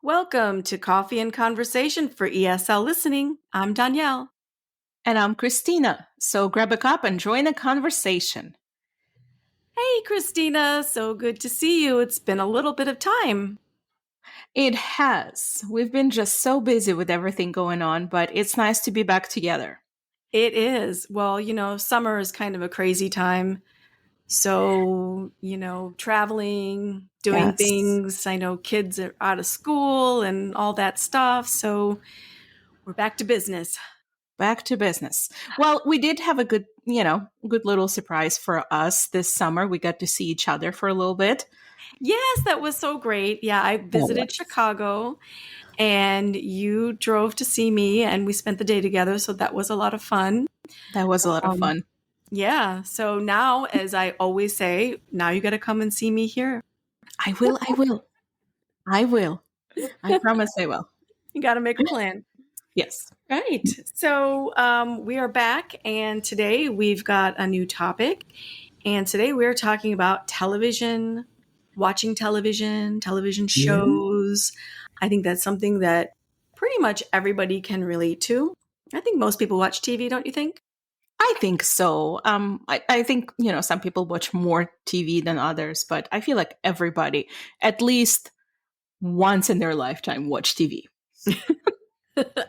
Welcome to Coffee and Conversation for ESL Listening. I'm Danielle. And I'm Christina. So grab a cup and join the conversation. Hey, Christina. So good to see you. It's been a little bit of time. It has. We've been just so busy with everything going on, but it's nice to be back together. It is. Well, summer is kind of a crazy time. So, traveling, doing Yes. things. I know kids are out of school and all that stuff. So we're back to business. Back to business. Well, we did have a good little surprise for us this summer. We got to see each other for a little bit. Yes, that was so great. Yeah, I visited Chicago and you drove to see me and we spent the day together. So that was a lot of fun. That was a lot of Um, fun. yeah. So now, as I always say, now you got to come and see me here. I will. I promise I will. You got to make a plan. Yes. Right. So we are back, and today we've got a new topic. And today we're talking about television, watching television shows. I think that's something that pretty much everybody can relate to. I think most people watch TV, don't you think? I think so. I think, some people watch more TV than others, but I feel like everybody, at least once in their lifetime, watch TV.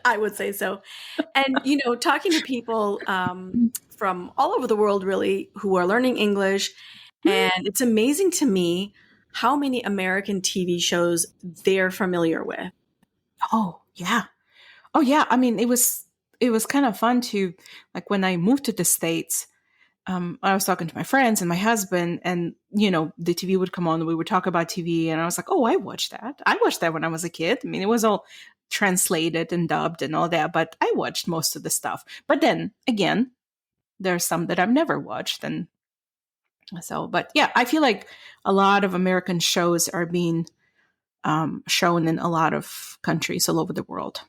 I would say so. And, talking to people from all over the world, really, who are learning English, and it's amazing to me how many American TV shows they're familiar with. Oh, yeah. Oh, yeah. I mean, it was kind of fun to, like, when I moved to the States. I was talking to my friends and my husband, and the TV would come on. We would talk about TV, and I was like, "Oh, I watched that. I watched that when I was a kid. I mean, it was all translated and dubbed and all that, but I watched most of the stuff. But then again, there's some that I've never watched, and so. But yeah, I feel like a lot of American shows are being shown in a lot of countries all over the world.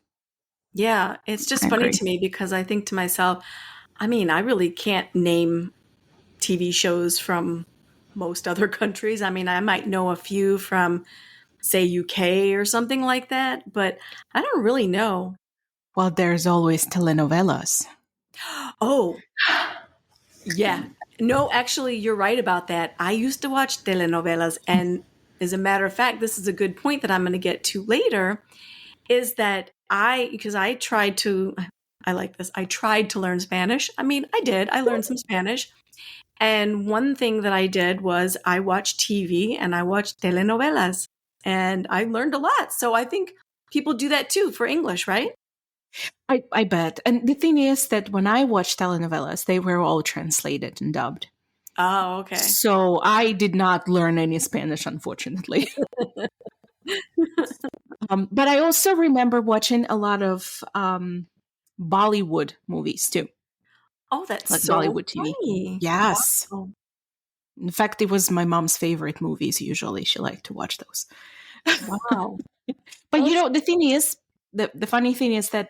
Yeah, it's just I funny agree. to me because I think to myself, I mean, I really can't name TV shows from most other countries. I mean, I might know a few from, say, UK or something like that, but I don't really know. Well, there's always telenovelas. Oh, yeah. No, actually, you're right about that. I used to watch telenovelas, and as a matter of fact, this is a good point that I'm going to get to later, is that because I tried to, I like this, I tried to learn Spanish. I mean, I did. I learned some Spanish. And one thing that I did was I watched TV and I watched telenovelas, and I learned a lot. So I think people do that too for English, right? I bet. And the thing is that when I watched telenovelas, they were all translated and dubbed. Oh, okay. So I did not learn any Spanish, unfortunately. But I also remember watching a lot of Bollywood movies too, Oh, that's like so Bollywood TV. funny. Yes. Wow. In fact, it was my mom's favorite movies. Usually she liked to watch those. Wow. But Well, the thing is, the funny thing is that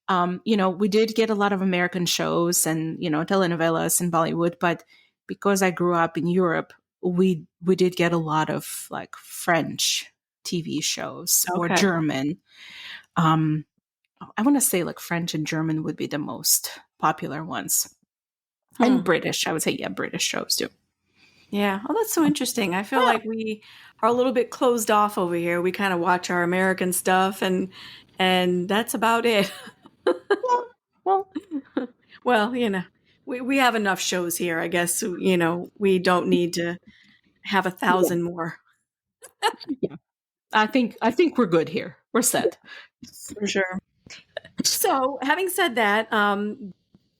we did get a lot of American shows and telenovelas in Bollywood, but because I grew up in Europe, we did get a lot of like French TV shows or okay. German. Um, I want to say like French and German would be the most popular ones, and Hmm. British. I would say, yeah, British shows too. Yeah. Oh, that's so interesting. I feel like we are a little bit closed off over here. We kind of watch our American stuff and that's about it. Yeah, well, Well, we have enough shows here. I guess, we don't need to have a yeah, thousand more. yeah. I think we're good here. We're set. For sure. So, having said that,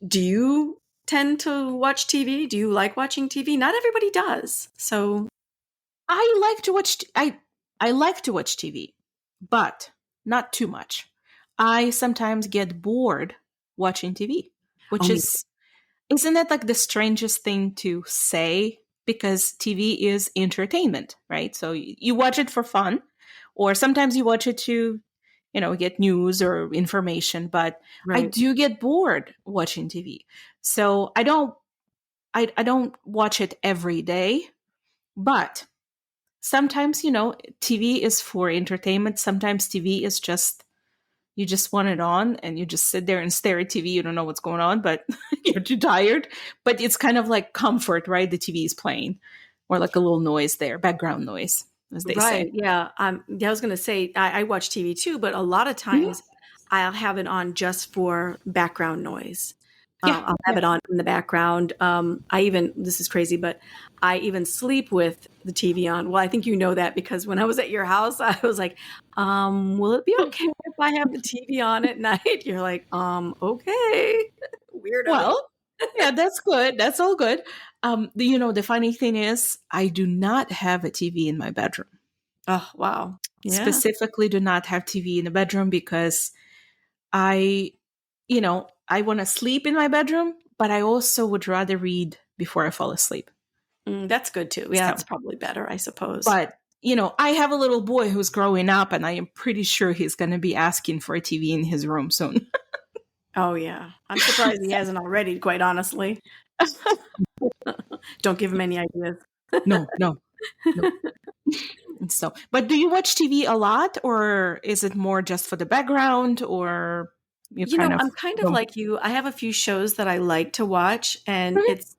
do you tend to watch TV? Do you like watching TV? Not everybody does. So, I like to watch TV, but not too much. I sometimes get bored watching TV, oh, which me is isn't that like the strangest thing to say? Because TV is entertainment, right? So you watch it for fun, or sometimes you watch it to, get news or information. But I right. do get bored watching TV, so I don't watch it every day. But sometimes, TV is for entertainment. Sometimes TV is just, you just want it on and you just sit there and stare at TV. You don't know what's going on, but you're too tired. But it's kind of like comfort, right? The TV is playing, or like a little noise there, background noise, as they Right. say. Yeah. Yeah, I was going to say I watch TV too, but a lot of Mhm. times I'll have it on just for background noise. Yeah. I'll have Yeah. it on in the background. This is crazy, but I even sleep with the TV on. Well, I think you know that because when I was at your house, I was like, will it be okay if I have the TV on at night? You're like, okay, weirdo. Well, yeah, that's good. That's all good. The funny thing is, I do not have a TV in my bedroom. Oh, wow. Yeah. Specifically, do not have TV in the bedroom because I, I want to sleep in my bedroom, but I also would rather read before I fall asleep. That's good too. Yeah, So, that's probably better, I suppose. but I have a little boy who's growing up, and I am pretty sure he's going to be asking for a TV in his room soon. Oh, yeah. I'm surprised he hasn't already, quite honestly. Don't give him any ideas. No, no, no. So, but do you watch TV a lot, or is it more just for the background, or I'm kind of like you. I have a few shows that I like to watch, and Mhm. it's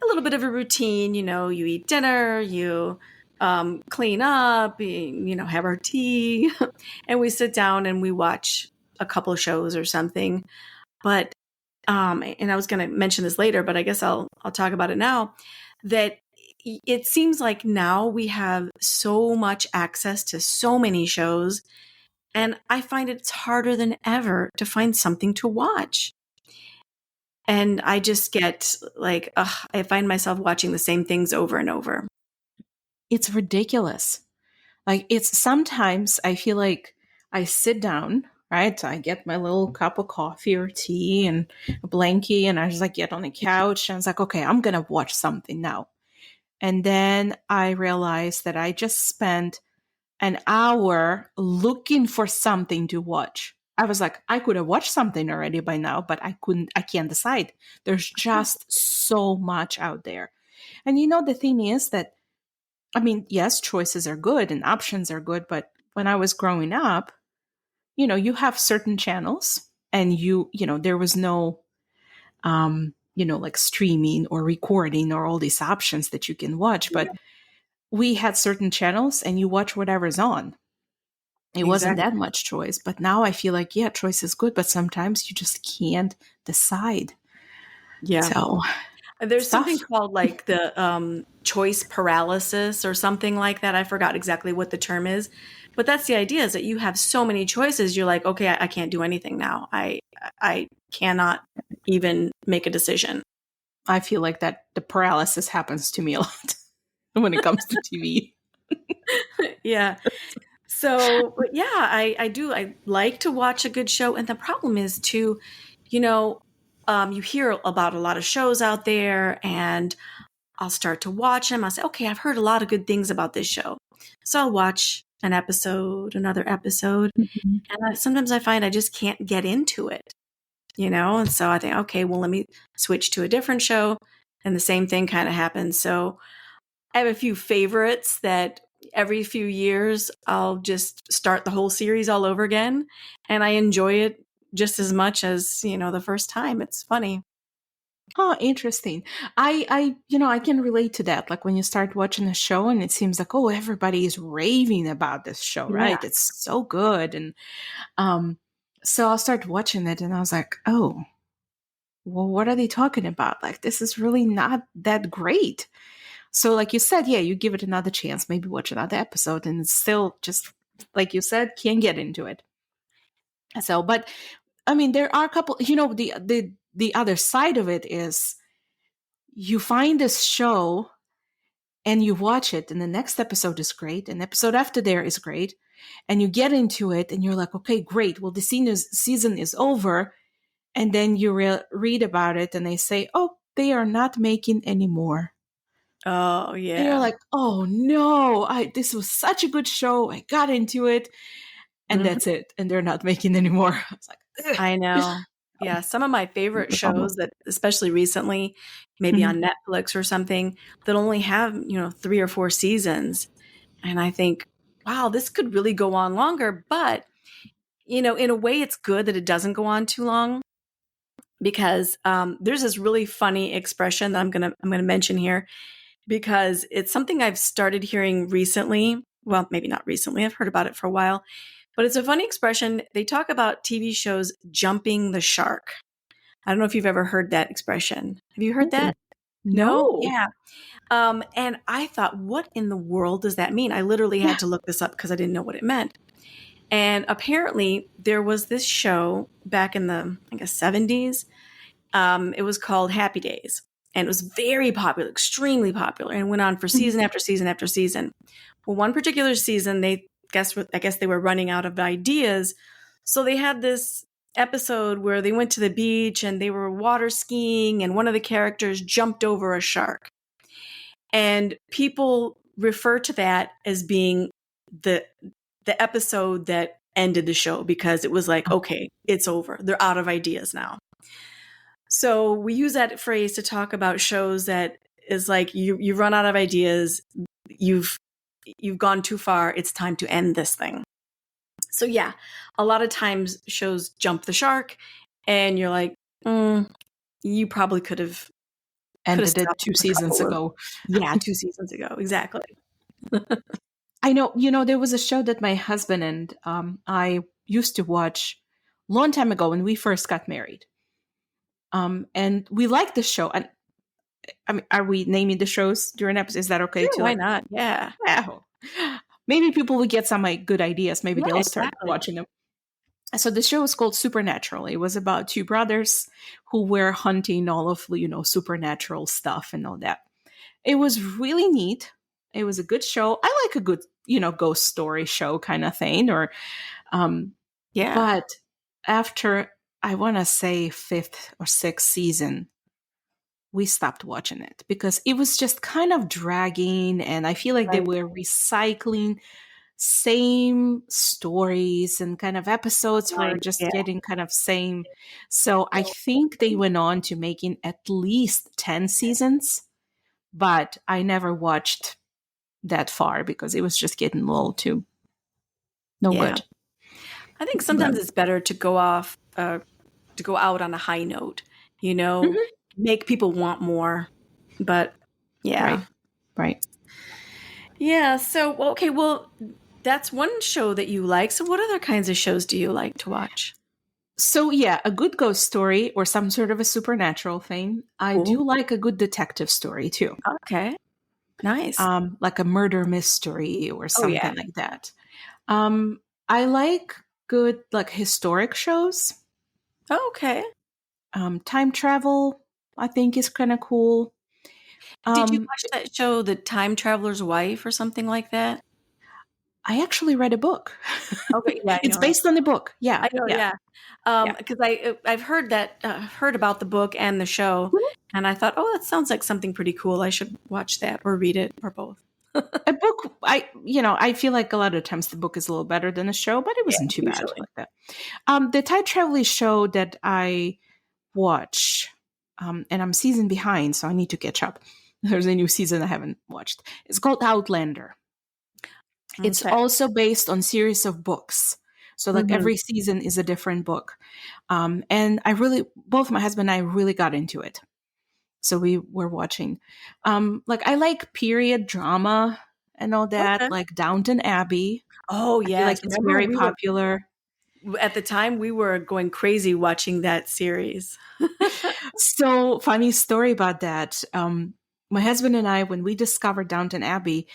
a little bit of a routine. You eat dinner, you clean up, have our tea, and we sit down and we watch a couple of shows or something. But and I was going to mention this later, but I guess I'll talk about it now. That it seems like now we have so much access to so many shows, and I find it's harder than ever to find something to watch. And I just get like, I find myself watching the same things over and over. It's ridiculous. Like, it's sometimes I feel like I sit down, right? I get my little cup of coffee or tea and a blankie, and I just like get on the couch and it's like, okay, I'm gonna watch something now. And then I realized that I just spent an hour looking for something to watch. I was like, I could have watched something already by now, but I can't decide. There's just so much out there. And the thing is that, I mean, yes, choices are good and options are good, but when I was growing up, you have certain channels and there was no, like streaming or recording or all these options that you can watch, but we had certain channels and you watch whatever's on. It wasn't Exactly. that much choice, but now I feel like, yeah, choice is good, but sometimes you just can't decide. Yeah. So There's it's something tough. called like the choice paralysis or something like that. I forgot exactly what the term is, but that's the idea, is that you have so many choices. You're like, okay, I can't do anything now. I cannot even make a decision. I feel like that the paralysis happens to me a lot when it comes to TV. Yeah. So, but yeah, I do. I like to watch a good show. And the problem is too, you know, you hear about a lot of shows out there, and I'll start to watch them. I'll say, okay, I've heard a lot of good things about this show. So I'll watch an episode, another episode. Mhm. And sometimes I find I just can't get into it, And so I think, okay, well, let me switch to a different show. And the same thing kind of happens. So I have a few favorites that every few years I'll just start the whole series all over again. And I enjoy it just as much as, the first time. It's funny. Oh, interesting. I can relate to that. Like when you start watching a show and it seems like, oh, everybody is raving about this show, Yeah. right? It's so good. And um, so I'll start watching it and I was like, oh, well, what are they talking about? Like, this is really not that great. So, like you said, yeah, you give it another chance, maybe watch another episode, and it's still just like you said, can't get into it. So, but I mean, there are a couple. The other side of it is you find this show and you watch it, and the next episode is great, and the episode after there is great, and you get into it, and you're like, okay, great. Well, the season is over, and then you read about it, and they say, oh, they are not making any more. Oh, And you're yeah. like, oh no, this was such a good show. I got into it, and Mhm. that's it. And they're not making anymore. I was like, ugh. I know. Yeah. Some of my favorite shows that, especially recently, maybe Mhm. on Netflix or something, that only have, 3 or 4 seasons. And I think, wow, this could really go on longer. But, in a way, it's good that it doesn't go on too long because there's this really funny expression that I'm gonna mention here because it's something I've started hearing recently. Well, maybe not recently. I've heard about it for a while, but it's a funny expression. They talk about TV shows jumping the shark. I don't know if you've ever heard that expression. Have you heard Ooh, that? No? no. Yeah. And I thought, what in the world does that mean? I literally Yeah. had to look this up because I didn't know what it meant. And apparently, there was this show back in the, I guess, 70s. It was called Happy Days. And it was very popular, extremely popular, and went on for Mhm. season after season after season. Well, one particular season, I guess they were running out of ideas. So they had this episode where they went to the beach and they were water skiing, and one of the characters jumped over a shark. And people refer to that as being the episode that ended the show because it was like, okay, it's over. They're out of ideas now. So we use that phrase to talk about shows that is like you run out of ideas, you've gone too far, it's time to end this thing. So yeah, a lot of times shows jump the shark and you're like, you probably could have Ended it stopped 2 a seasons couple of ago. 2 seasons ago. Exactly. I know, there was a show that my husband and I used to watch long time ago when we first got married. And we liked the show. And I mean, are we naming the shows during episodes? Is that okay Sure, to why like? not? Yeah. Wow. Maybe people will get some like good ideas. Maybe Yeah, they'll start exactly. watching them. So the show was called Supernatural. It was about two brothers who were hunting all of supernatural stuff and all that. It was really neat. It was a good show. I like a good ghost story show kind of thing. Or Yeah. but after I want to say fifth or sixth season, we stopped watching it because it was just kind of dragging, and I feel like they Right. were recycling same stories, and kind of episodes were Right. just Yeah. getting kind of same. So I think they went on to making at least 10 seasons, but I never watched that far because it was just getting a little too no Yeah. good. I think But sometimes it's better to go out on a high note, Mhm. make people want more. But yeah. Right. Yeah. So, okay. Well, that's one show that you like. So, what other kinds of shows do you like to watch? So yeah, a good ghost story or some sort of a supernatural thing. I Cool. do like a good detective story too. Okay. Nice. Like a murder mystery or Oh, yeah. something like that. I like good like historic shows. Okay. Time travel, I think, is kind of cool. Did you watch that show, The Time Traveler's Wife, or something like that? I actually read a book. Okay. Yeah, I It's know. based on the book. Yeah, I know, yeah, yeah. yeah. Because I've heard about the book and the show, and I thought, oh, that sounds like something pretty cool. I should watch that or read it or both. A book, I feel like a lot of times the book is a little better than the show, but it Yeah, wasn't too bad usually. like that. The time traveling show that I watch, and I'm season behind, so I need to catch up. There's a new season I haven't watched. It's called Outlander. It's Okay. also based on series of books. So like Mhm. every season is a different book. And both my husband and I really got into it. So we were watching. Like I like period drama and all that, Okay. like Downton Abbey. Oh, I feel like yes. it's Remember very popular. at the time we were going crazy watching that series. So funny story about that. My husband and I, when we discovered Downton Abbey,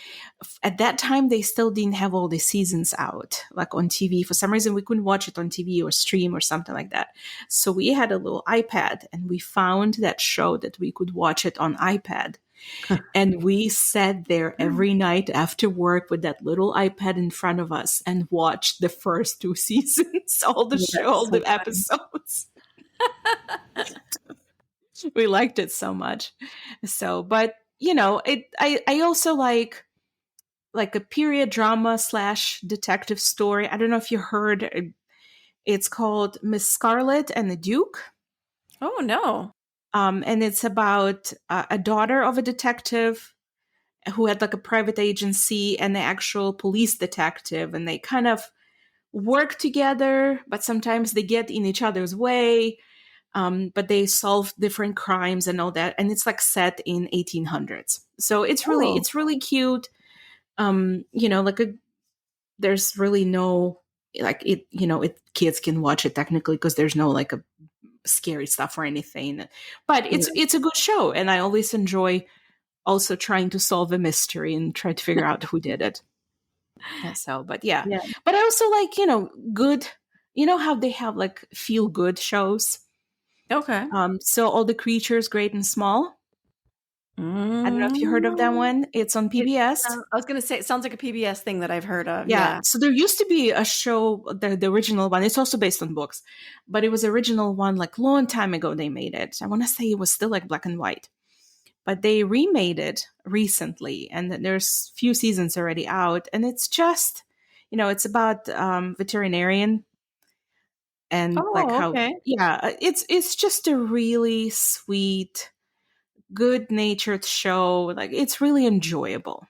at that time they still didn't have all the seasons out, like on TV. For some reason, we couldn't watch it on TV or stream or something like that. So we had a little iPad, and we found that show that we could watch it on iPad. And we sat there every night after work with that little iPad in front of us and watched the first two seasons, all the Oh, show, that's all so the funny. episodes. We liked it so much. So, but I also like a period drama slash detective story. I don't know if you heard. It's called Miss Scarlet and the Duke. Oh, no. And it's about a daughter of a detective who had like a private agency and the actual police detective, and they kind of work together, but sometimes they get in each other's way. But they solve different crimes and all that, and it's like set in 1800s. So Oh, it's really cute. Like there's really no like it. Kids can watch it technically because there's no like a scary stuff or anything. But yeah. it's a good show, and I always enjoy also trying to solve a mystery and try to figure out who did it. So, but yeah, Yeah. but I also like good. You know how they have like feel good shows. Okay. So all the creatures, great and small. I don't know if you heard of that Mm, one. It's on it, PBS. I was going to say, it sounds like a PBS thing that I've heard of. Yeah. Yeah. So there used to be a show, the original one. It's also based on books, but it was original one like long time ago. They made it. I want to say it was still like black and white, but they remade it recently, and there's few seasons already out. And it's just, it's about veterinarian and like Oh, how, okay. yeah, it's just a really sweet, good natured show. Like it's really enjoyable.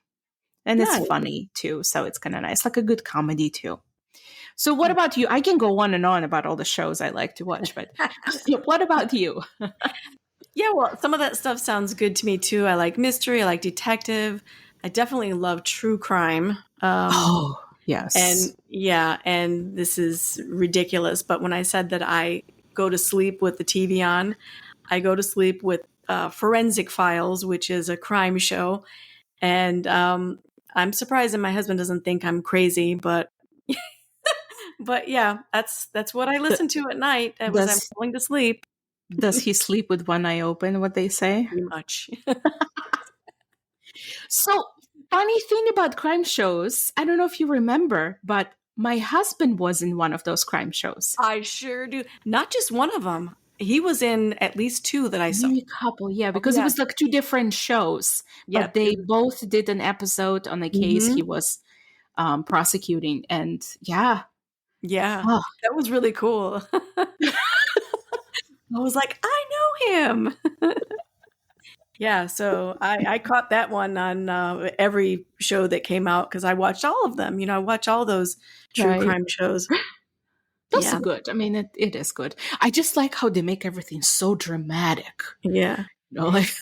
And it's Nice. funny too, so it's kind of nice, like a good comedy too. So what about you? I can go on and on about all the shows I like to watch, but what about you? Yeah, well, some of that stuff sounds good to me too. I like mystery, I like detective. I definitely love true crime. Oh, yes. And yeah, and this is ridiculous, but when I said that I go to sleep with the TV on, I go to sleep with Forensic Files, which is a crime show. And I'm surprised that my husband doesn't think I'm crazy, but yeah, that's what I Th- listen to at night as I'm Does going to sleep. does he sleep with one eye open, what they say? Pretty much. So, funny thing about crime shows, I don't know if you remember, but my husband was in one of those crime shows. I sure do. Not just one of them. He was in at least two that I saw. Maybe a couple, yeah, Oh, because it yeah. was like two different shows, but Yep. they both did an episode on a case Hmm. he was prosecuting. And yeah, Yeah. oh, That was really cool. I was like, I know him. Yeah, so I caught that one on every show that came out because I watched all of them. I watch all those true right. crime shows. Those are Yeah, good. I mean, it is good. I just like how they make everything so dramatic. yeah. Like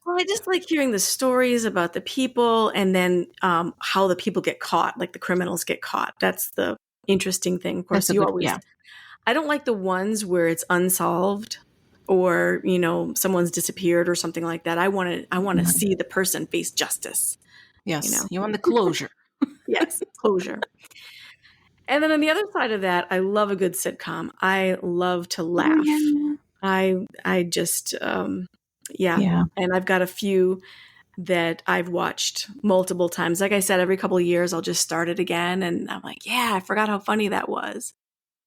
Well, I just like hearing the stories about the people and then how the people get caught, like the criminals get caught. That's the interesting thing. Of that's course, a you good, always, yeah. I don't like the ones where it's unsolved or, someone's disappeared or something like that. I want to Mhm. see the person face justice, you Yes, know. you want the closure. Yes, closure. And then on the other side of that, I love a good sitcom. I love to Oh laugh. yeah, I just yeah, yeah. and I've got a few that I've watched multiple times. Like I said, every couple of years I'll just start it again and I'm like, yeah, I forgot how funny that was.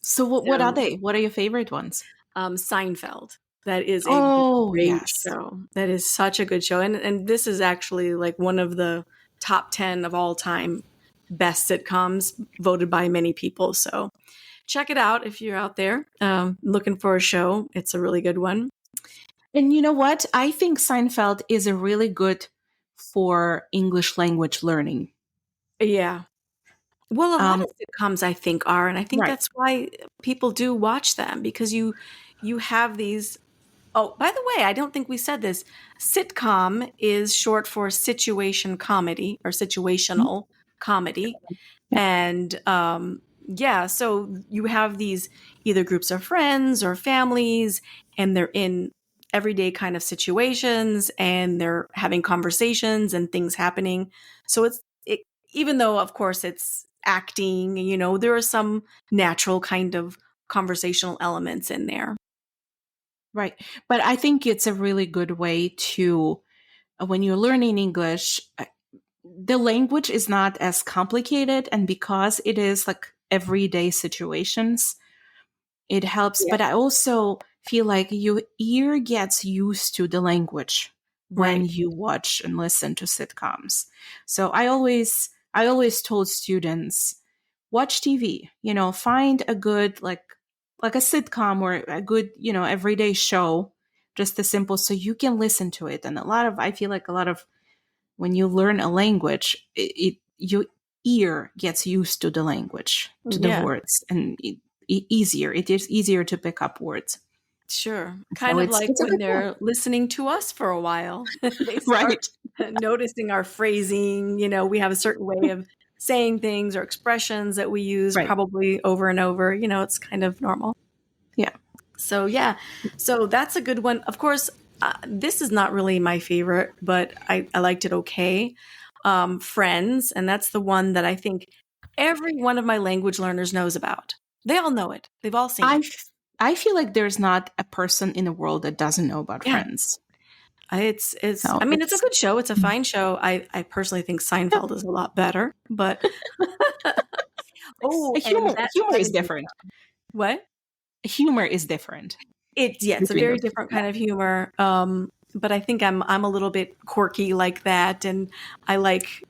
So what are So, they? What are your favorite ones? Seinfeld. That is a Oh great yes, show. That is such a good show. And this is actually like one of the top 10 of all time best sitcoms voted by many people. So check it out if you're out there looking for a show. It's a really good one. and you know what? I think Seinfeld is a really good for English language learning. Yeah. Well, a lot Um, of sitcoms I think are, and I think right. that's why people do watch them because you have these. Oh, by the way, I don't think we said this. Sitcom is short for situation comedy or situational comedy. Yeah. And yeah, so you have these either groups of friends or families, and they're in everyday kind of situations and they're having conversations and things happening. So even though, of course, it's acting, there are some natural kind of conversational elements in there. Right. But I think it's a really good way to, when you're learning English, the language is not as complicated. And because it is like everyday situations, it helps. Yeah. But I also feel like your ear gets used to the language when Right. you watch and listen to sitcoms. So I always told students, watch TV, find a good like a sitcom or a good, everyday show, just as simple so you can listen to it. And I feel like a lot of when you learn a language, your ear gets used to the language, to the Yeah, words, and easier. It is easier to pick up words. sure. So Kind of like it's a when good point. they're listening to us for a while, they start Right. noticing our phrasing. We have a certain way of saying things or expressions that we use Right. probably over and over. It's kind of normal. Yeah. So, yeah. So that's a good one. Of course, this is not really my favorite, but I liked it okay. Friends, and that's the one that I think every one of my language learners knows about. They all know it. They've all seen it. I feel like there's not a person in the world that doesn't know about Yeah. Friends. It's No, I mean, it's a good show. It's a fine show. I personally think yeah, Seinfeld is a lot better, but oh, and that humor is 70s different. what? Humor is different It's a between very those two. different Yeah. kind of humor. But I think I'm a little bit quirky like that, and I like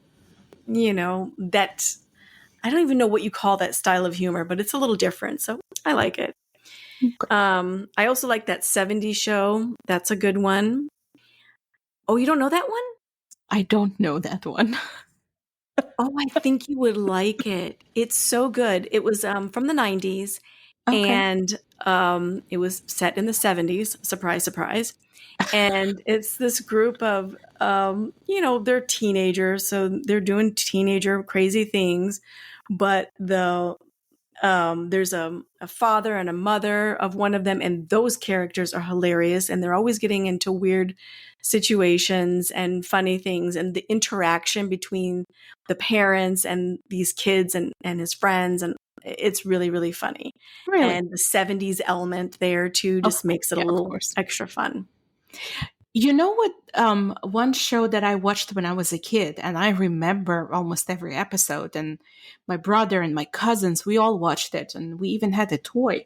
that. I don't even know what you call that style of humor, but it's a little different, so I like it. Okay. I also like that 70s show. That's a good one. Oh, you don't know that one? I don't know that one. Oh, I think you would like it. It's so good. It was from the 90s, Okay. and it was set in the 70s. Surprise, surprise. And it's this group of, they're teenagers, so they're doing teenager crazy things. But there's a father and a mother of one of them, and those characters are hilarious, and they're always getting into weird situations and funny things, and the interaction between the parents and these kids and his friends, and it's really, really funny. Really? And the 70s element there too just makes it a Yeah, of little course. extra fun. You know what? One show that I watched when I was a kid, and I remember almost every episode, and my brother and my cousins, we all watched it, and we even had a toy.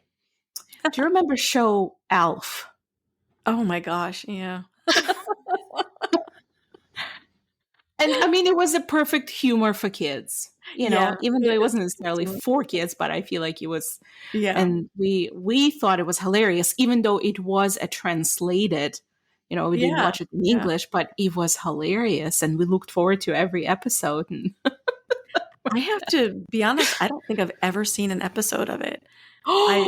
Do you remember show Alf? Oh my gosh, yeah. And I mean, it was a perfect humor for kids, Yeah, even though it it is. wasn't necessarily for kids, but I feel like it was, Yeah. and we thought it was hilarious, even though it was a translated, we didn't Yeah. watch it in Yeah. English, but it was hilarious, and we looked forward to every episode. And I have to be honest, I don't think I've ever seen an episode of it. I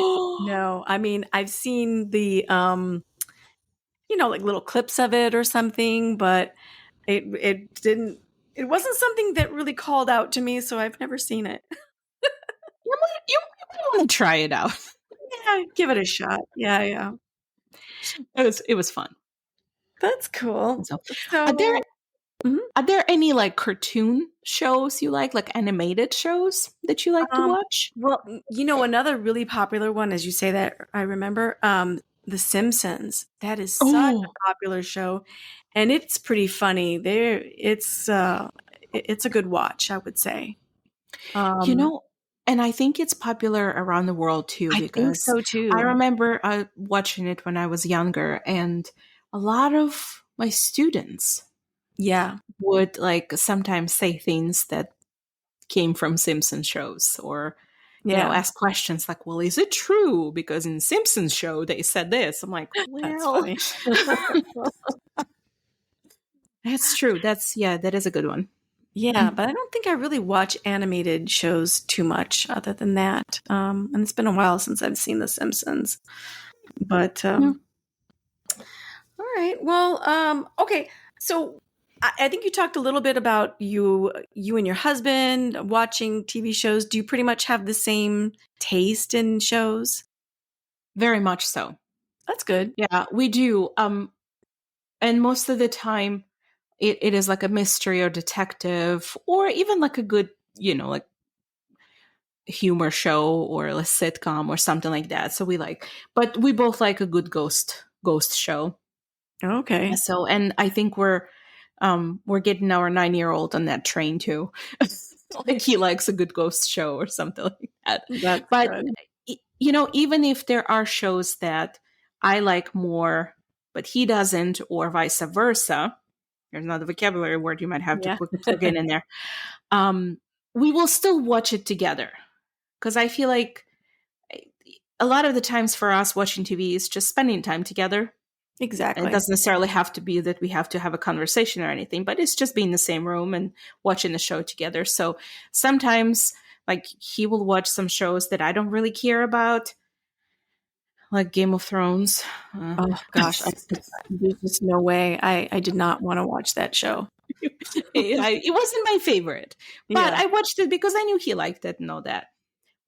No. I mean, I've seen the like little clips of it or something, but it wasn't something that really called out to me, so I've never seen it. you might want to try it out. Yeah, give it a shot. Yeah, yeah. It was fun. That's cool. So, are there So, mhm. are there any like cartoon shows you like animated shows that you like to Um, watch? well, another really popular one, as you say that, I remember, The Simpsons. That is such Oh, a popular show, and it's pretty funny. It's a good watch, I would say. you Um, know, and I think it's popular around the world too, I think because so I too. remember watching it when I was younger, and a lot of my students Yeah, would like sometimes say things that came from Simpson shows, or yeah, ask questions like, well, is it true? Because in Simpsons show they said this. I'm like, that's well, funny. that's true. That is a good one. Yeah, but I don't think I really watch animated shows too much other than that. And it's been a while since I've seen The Simpsons. But Yeah. all right. Well, okay. So I think you talked a little bit about you and your husband watching TV shows. Do you pretty much have the same taste in shows? Very much so. That's good. Yeah, we do. And most of the time it is like a mystery or detective, or even like a good, like humor show or a sitcom or something like that. So but we both like a good ghost show. Okay. So, and I think we're getting our 9-year-old on that train too. Like he likes a good ghost show or something like that. That's But good. even if there are shows that I like more, but he doesn't, or vice versa, there's another vocabulary word you might have to Yeah. plug in there. We will still watch it together, because I feel like a lot of the times for us watching TV is just spending time together. And it Exactly. doesn't necessarily have to be that we have to have a conversation or anything, but it's just being in the same room and watching the show together. So sometimes, like, he will watch some shows that I don't really care about, like Game of Thrones. Uh, Oh gosh, there's just no way. I did not want to watch that show. it wasn't my favorite, but Yeah. I watched it because I knew he liked it and all that.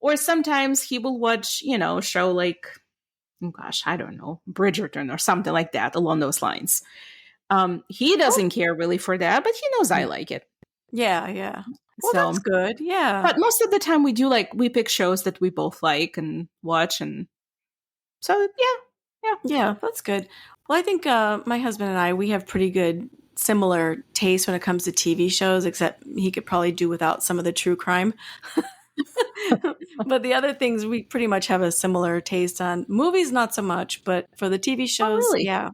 Or sometimes he will watch, a show like, oh gosh, I don't know, Bridgerton or something like that along those lines. He Oh, doesn't care really for that, but he knows I like it. yeah, yeah. Well, that's So, good. Yeah. but most of the time we pick shows that we both like and watch, and so yeah. Yeah, that's good. Well, I think my husband and I, we have pretty good similar taste when it comes to TV shows, except he could probably do without some of the true crime. But the other things, we pretty much have a similar taste on. Movies, not so much, but for the TV Oh, shows, really? yeah.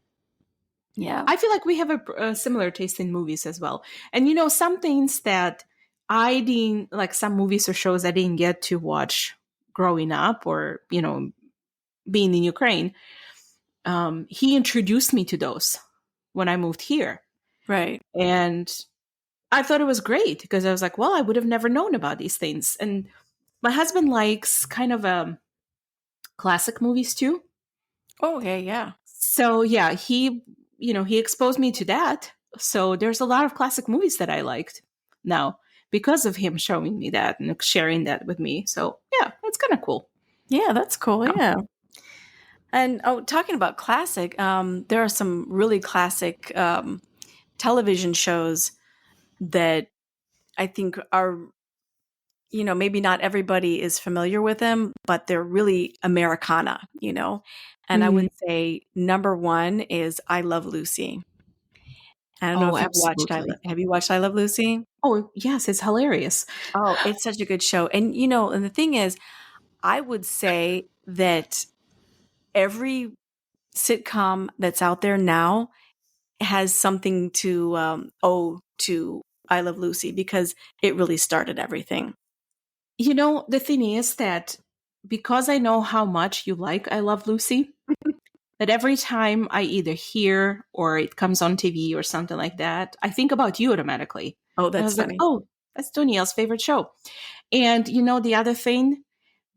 Yeah. I feel like we have a similar taste in movies as well. And some things that I didn't like, some movies or shows I didn't get to watch growing up, or being in Ukraine. He introduced me to those when I moved here, Right. and I thought it was great because I was like, well, I would have never known about these things. And my husband likes kind of classic movies too. Oh, okay. Yeah. So yeah, he exposed me to that. So there's a lot of classic movies that I liked now because of him showing me that and sharing that with me. So yeah, that's kind of cool. Yeah, that's cool. Yeah. Yeah. And oh, talking about classic, there are some really classic television shows that I think are, maybe not everybody is familiar with them, but they're really Americana. And I Mm. would say number one is I Love Lucy. I don't know Oh, if absolutely. have you watched I Love Lucy? Oh, yes, it's hilarious. Oh, it's such a good show. And, and the thing is, I would say that every sitcom that's out there now has something to owe to I Love Lucy because it really started everything. The thing is that because I know how much you like I Love Lucy, that every time I either hear or it comes on TV or something like that, I think about you automatically. Oh, And I that's was like, funny. oh, that's Danielle's favorite show. And the other thing,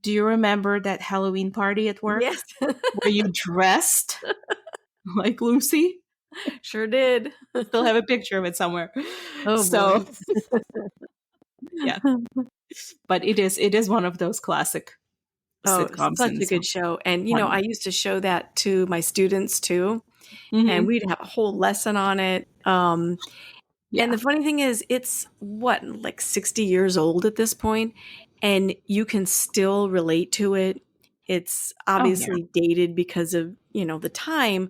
do you remember that Halloween party at work Yes, where you dressed like Lucy? sure did. Still have a picture of it somewhere. Oh boy. So yeah, but it is one of those classic Oh, sitcoms, such and a so good show. And, funny. I used to show that to my students too, and Hmm. we'd have a whole lesson on it. And Yeah. the funny thing is, it's what, like 60 years old at this point, and you can still relate to it. It's Oh yeah. obviously dated because of, the time,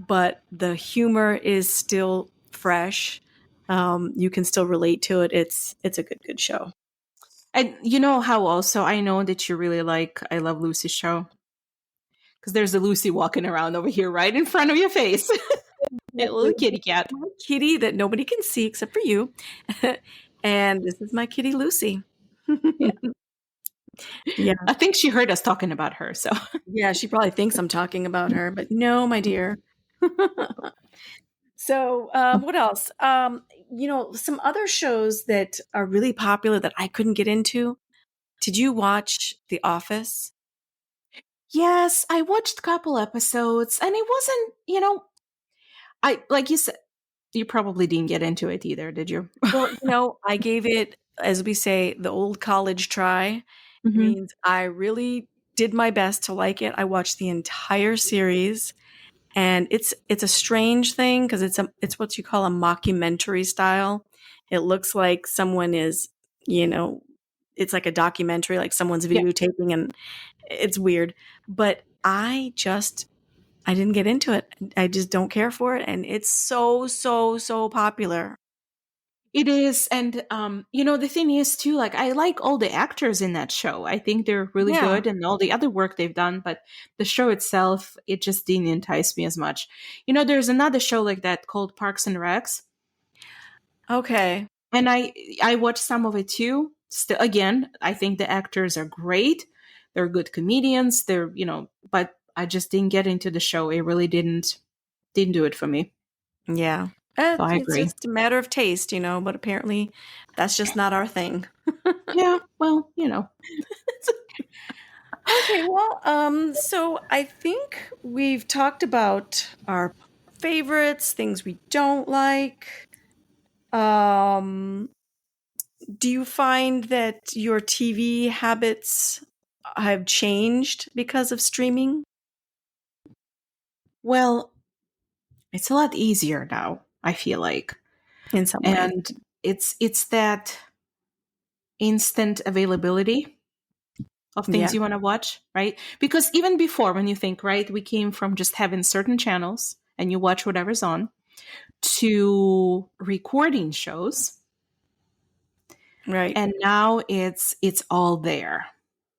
but the humor is still fresh. You can still relate to it. It's a good show. And you know how also I know that you really like I Love Lucy show? Because there's a Lucy walking around over here right in front of your face. A little kitty cat. My kitty that nobody can see except for you. And this is my kitty Lucy. Yeah. Yeah. I think she heard us talking about her, so Yeah, she probably thinks I'm talking about her, but no, my dear. So, what else? Some other shows that are really popular that I couldn't get into. Did you watch The Office? yes, I watched a couple episodes and it wasn't, I like you said, you probably didn't get into it either, did you? Well, I gave it, as we say, the old college try. It Hmm. means I really did my best to like it. I watched the entire series, and it's a strange thing because it's what you call a mockumentary style. It looks like someone is, you know, it's like a documentary, like someone's Yeah. videotaping, and it's weird. But I didn't get into it. I just don't care for it, and it's so so so popular. It is, and the thing is too, like I like all the actors in that show. I think they're really Yeah. good and all the other work they've done, but the show itself, it just didn't entice me as much. There's another show like that called Parks and Recs, Okay. and I watched some of it too. Still, again, I think the actors are great. They're good comedians. But I just didn't get into the show. It really didn't. didn't do it for me. Yeah. So I It's agree. just a matter of taste, but apparently that's just not our thing. Yeah, well, Okay, well, so I think we've talked about our favorites, things we don't like. Um, do you find that your TV habits have changed because of streaming well, it's a lot easier now, I feel like. in some ways? And it's that instant availability of Yeah, things you want to watch, right? Because even before, when you think, right, we came from just having certain channels and you watch whatever's on to recording shows, right. and now it's all there,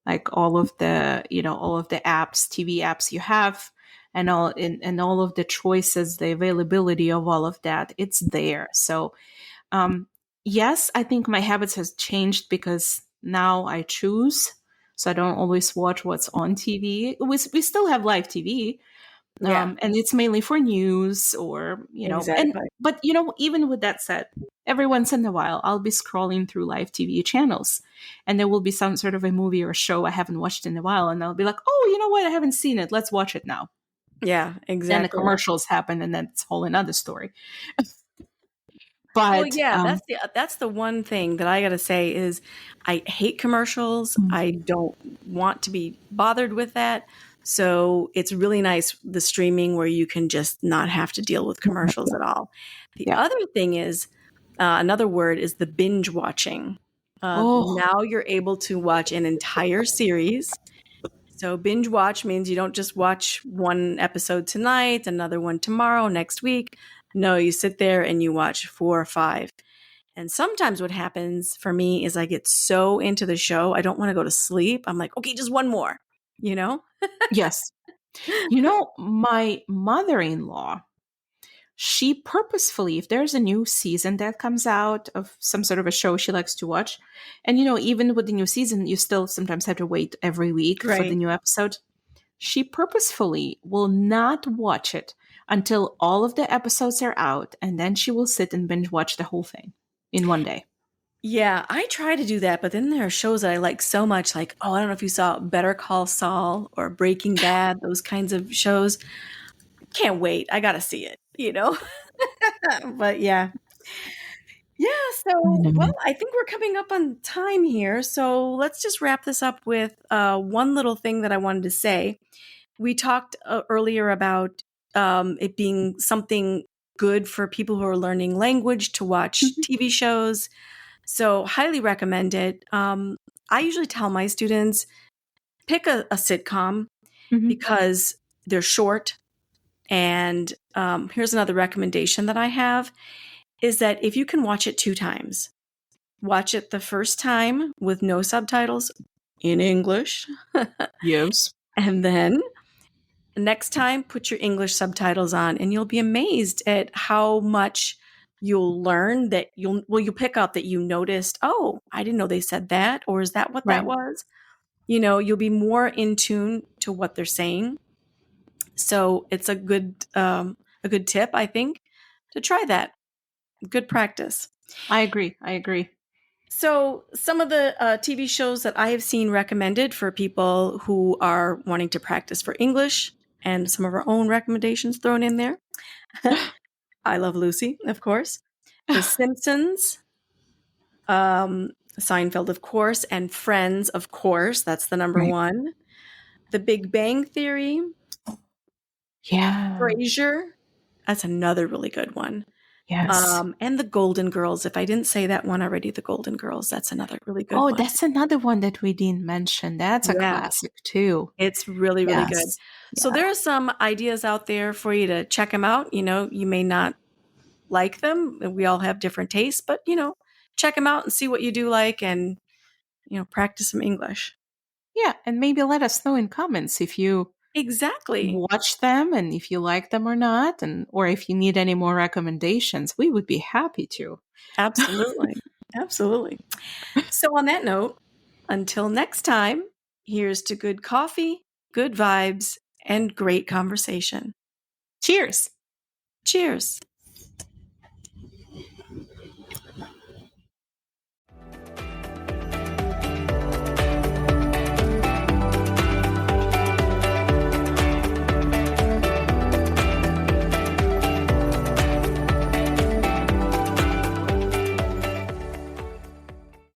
like all of the apps, TV apps you have, and all of the choices, the availability of all of that, it's there. So um, yes, I think my habits has changed because now I choose. So I don't always watch what's on TV. We still have live TV, Yeah, and it's mainly for news or and exactly. but even with that said, every once in a while I'll be scrolling through live TV channels, and there will be some sort of a movie or show I haven't watched in a while, and I'll be like, oh, you know what? I haven't seen it. Let's watch it now. Yeah, Then the exactly. commercials happen, and that's a whole another story. Well, But yeah, that's the one thing that I gotta say is I hate commercials. I don't want to be bothered with that. So it's really nice the streaming where you can just not have to deal with commercials at all. The yeah. other thing is another word is the binge watching. Oh, Now you're able to watch an entire series. So binge watch means you don't just watch one episode tonight, another one tomorrow, next week. No, you sit there and you watch 4 or 5. And sometimes what happens for me is I get so into the show, I don't want to go to sleep. I'm like, okay, just one more, you know? yes. My mother-in-law, she purposefully, if there's a new season that comes out of some sort of a show she likes to watch, and even with the new season, you still sometimes have to wait every week for the Right. new episode. She purposefully will not watch it until all of the episodes are out, and then she will sit and binge watch the whole thing in one day. Yeah, I try to do that, but then there are shows that I like so much, like, oh, I don't know if you saw Better Call Saul or Breaking Bad, those kinds of shows. Can't wait. I got to see it, you know? But yeah. Yeah, so, well, Mhm. I think we're coming up on time here. So let's just wrap this up with one little thing that I wanted to say. We talked earlier about it being something good for people who are learning language to watch Mhm. TV shows. So, highly recommend it. I usually tell my students pick a sitcom Mhm. because they're short. And here's another recommendation that I have is that if you can watch it 2 times, watch it the first time with no subtitles in English, Yes. and then next time put your English subtitles on, and you'll be amazed at how much you'll learn that you'll pick up that you noticed, oh, I didn't know they said that, or is that what that Right. was? You'll be more in tune to what they're saying. So it's a good tip, I think, to try that. Good practice. I agree. I agree. So, some of the TV shows that I have seen recommended for people who are wanting to practice for English, and some of our own recommendations thrown in there. I Love Lucy, of course. The Simpsons, Seinfeld, of course, and Friends, of course. That's the number Right. one. The Big Bang Theory, Yeah. Frasier. That's another really good one. Yes. And The Golden Girls. If I didn't say that one already, The Golden Girls. That's another really good Oh, one. that's another one that we didn't mention. That's a Yeah. classic too. It's really, really good. Yes. So Yeah. there are some ideas out there for you to check them out. You may not like them. We all have different tastes, but check them out and see what you do like, and practice some English. Yeah. And maybe let us know in comments if you Exactly. watch them and if you like them or not, and or if you need any more recommendations. We would be happy to. Absolutely. Absolutely. So on that note, until next time, here's to good coffee, good vibes, and great conversation. Cheers. Cheers.